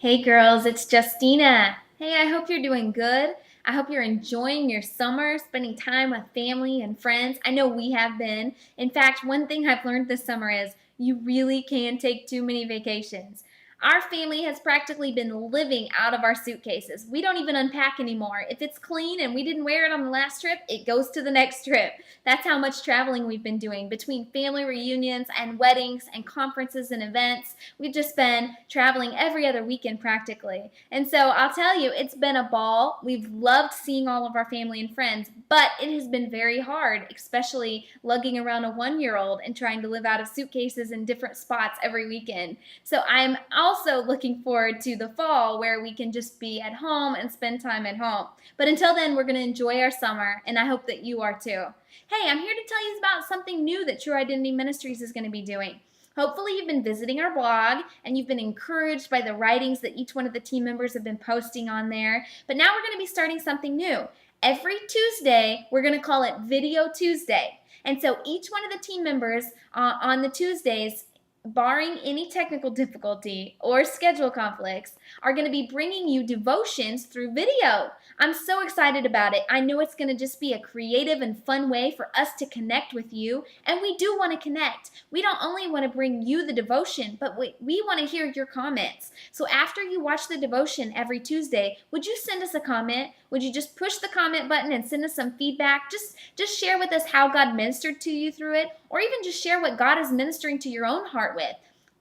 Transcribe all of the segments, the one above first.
Hey girls, it's Justeina. Hey, I hope you're doing good. I hope you're enjoying your summer, spending time with family and friends. I know we have been. In fact, one thing I've learned this summer is you really can take too many vacations. Our family has practically been living out of our suitcases. We don't even unpack anymore. If it's clean and we didn't wear it on the last trip, it goes to the next trip. That's how much traveling we've been doing between family reunions and weddings and conferences and events. We've just been traveling every other weekend practically. And so I'll tell you, it's been a ball. We've loved seeing all of our family and friends, but it has been very hard, especially lugging around a 1-year-old and trying to live out of suitcases in different spots every weekend. So I'm also looking forward to the fall where we can just be at home and spend time at home. But until then, we're going to enjoy our summer, and I hope that you are too. Hey, I'm here to tell you about something new that True Identity Ministries is going to be doing. Hopefully you've been visiting our blog and you've been encouraged by the writings that each one of the team members have been posting on there. But now we're going to be starting something new. Every Tuesday, we're going to call it Video Tuesday. And so each one of the team members on the Tuesdays, barring any technical difficulty or schedule conflicts, are going to be bringing you devotions through video. I'm so excited about it. I know it's going to just be a creative and fun way for us to connect with you, and we do want to connect. We don't only want to bring you the devotion, but we want to hear your comments. So after you watch the devotion every Tuesday, would you send us a comment? Would you just push the comment button and send us some feedback? Just share with us how God ministered to you through it, or even just share what God is ministering to your own heart with.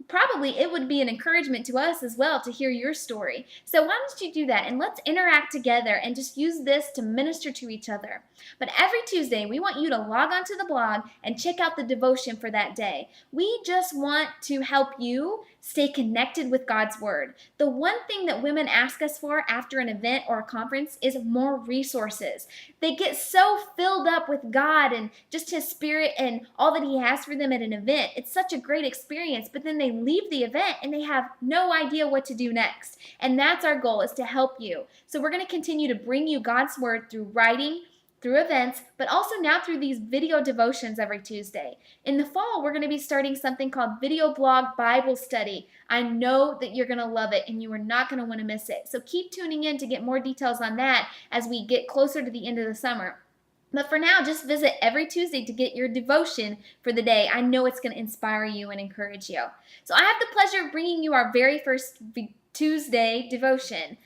Probably it would be an encouragement to us as well to hear your story. So why don't you do that, and let's interact together and just use this to minister to each other. But every Tuesday, we want you to log onto the blog and check out the devotion for that day. We just want to help you stay connected with God's Word. The one thing that women ask us for after an event or a conference is more resources. They get so filled up with God and just His Spirit and all that He has for them at an event. It's such a great experience, but then they leave the event and they have no idea what to do next. And that's our goal, is to help you. So we're going to continue to bring you God's Word through writing, through events, but also now through these video devotions every Tuesday. In the fall, we're going to be starting something called Video Blog Bible Study. I know that you're going to love it and you are not going to want to miss it. So keep tuning in to get more details on that as we get closer to the end of the summer. But for now, just visit every Tuesday to get your devotion for the day. I know it's going to inspire you and encourage you. So I have the pleasure of bringing you our very first Tuesday devotion.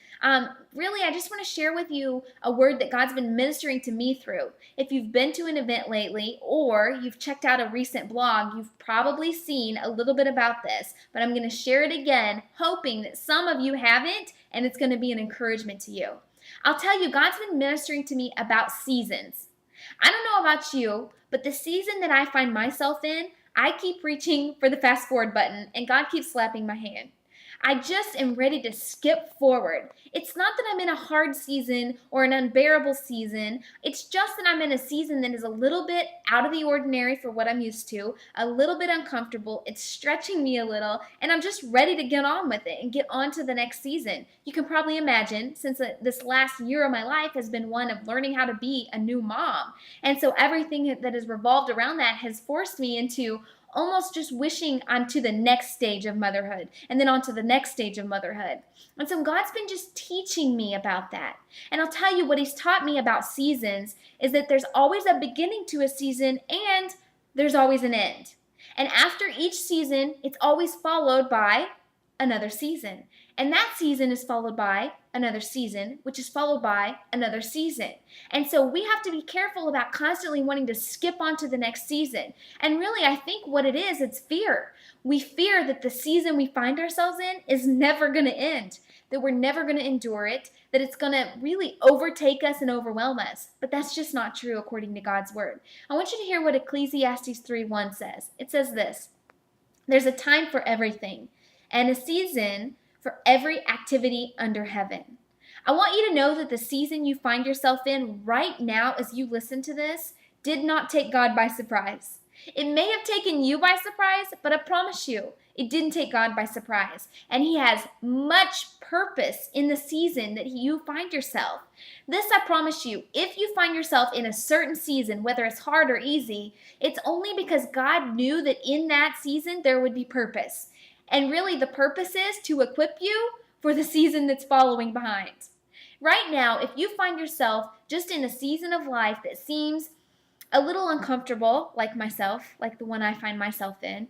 Really, I just want to share with you a word that God's been ministering to me through. If you've been to an event lately or you've checked out a recent blog, you've probably seen a little bit about this, but I'm going to share it again, hoping that some of you haven't, and it's going to be an encouragement to you. I'll tell you, God's been ministering to me about seasons. I don't know about you, but the season that I find myself in, I keep reaching for the fast forward button, and God keeps slapping my hand. I just am ready to skip forward. It's not that I'm in a hard season or an unbearable season. It's just that I'm in a season that is a little bit out of the ordinary for what I'm used to, a little bit uncomfortable. It's stretching me a little, and I'm just ready to get on with it and get on to the next season. You can probably imagine, since this last year of my life has been one of learning how to be a new mom. And so everything that has revolved around that has forced me into almost just wishing I'm to the next stage of motherhood and then on to the next stage of motherhood. And so God's been just teaching me about that. And I'll tell you what He's taught me about seasons is that there's always a beginning to a season and there's always an end. And after each season, it's always followed by another season. And that season is followed by another season, which is followed by another season. And so we have to be careful about constantly wanting to skip on to the next season. And really, I think what it is, it's fear. We fear that the season we find ourselves in is never going to end, that we're never going to endure it, that it's going to really overtake us and overwhelm us. But that's just not true according to God's Word. I want you to hear what Ecclesiastes 3:1 says. It says this: "There's a time for everything, and a season for every activity under heaven." I want you to know that the season you find yourself in right now as you listen to this did not take God by surprise. It may have taken you by surprise, but I promise you, it didn't take God by surprise. And He has much purpose in the season that you find yourself. This I promise you, if you find yourself in a certain season, whether it's hard or easy, it's only because God knew that in that season there would be purpose. And really the purpose is to equip you for the season that's following behind. Right now, if you find yourself just in a season of life that seems a little uncomfortable, like myself, like the one I find myself in,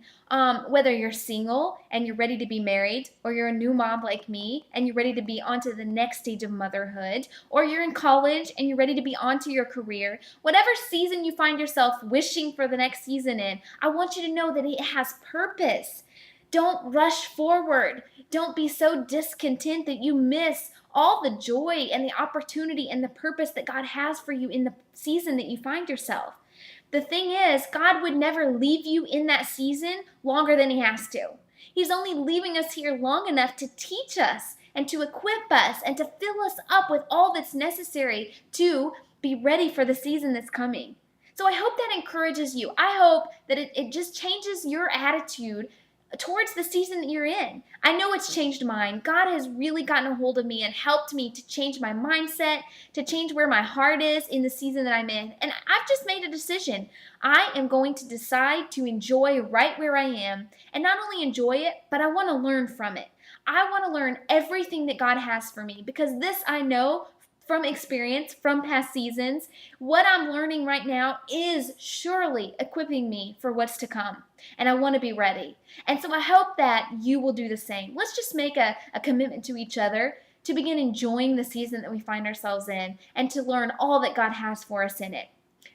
whether you're single and you're ready to be married, or you're a new mom like me and you're ready to be onto the next stage of motherhood, or you're in college and you're ready to be onto your career, whatever season you find yourself wishing for the next season in, I want you to know that it has purpose. Don't rush forward. Don't be so discontent that you miss all the joy and the opportunity and the purpose that God has for you in the season that you find yourself. The thing is, God would never leave you in that season longer than He has to. He's only leaving us here long enough to teach us and to equip us and to fill us up with all that's necessary to be ready for the season that's coming. So I hope that encourages you. I hope that it just changes your attitude towards the season that you're in. I know it's changed mine. God has really gotten a hold of me and helped me to change my mindset, to change where my heart is in the season that I'm in. And I've just made a decision. I am going to decide to enjoy right where I am, and not only enjoy it, but I want to learn from it. I want to learn everything that God has for me, because this I know from experience, from past seasons, what I'm learning right now is surely equipping me for what's to come. And I want to be ready. And so I hope that you will do the same. Let's just make a commitment to each other to begin enjoying the season that we find ourselves in and to learn all that God has for us in it.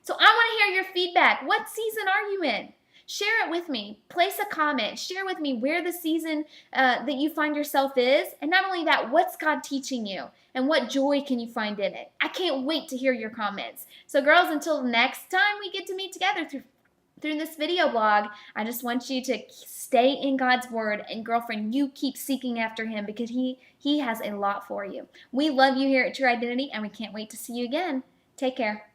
So I want to hear your feedback. What season are you in? Share it with me. Place a comment. Share with me where the season that you find yourself is. And not only that, what's God teaching you? And what joy can you find in it? I can't wait to hear your comments. So girls, until next time we get to meet together through this video blog, I just want you to stay in God's Word. And girlfriend, you keep seeking after Him, because He has a lot for you. We love you here at True Identity, and we can't wait to see you again. Take care.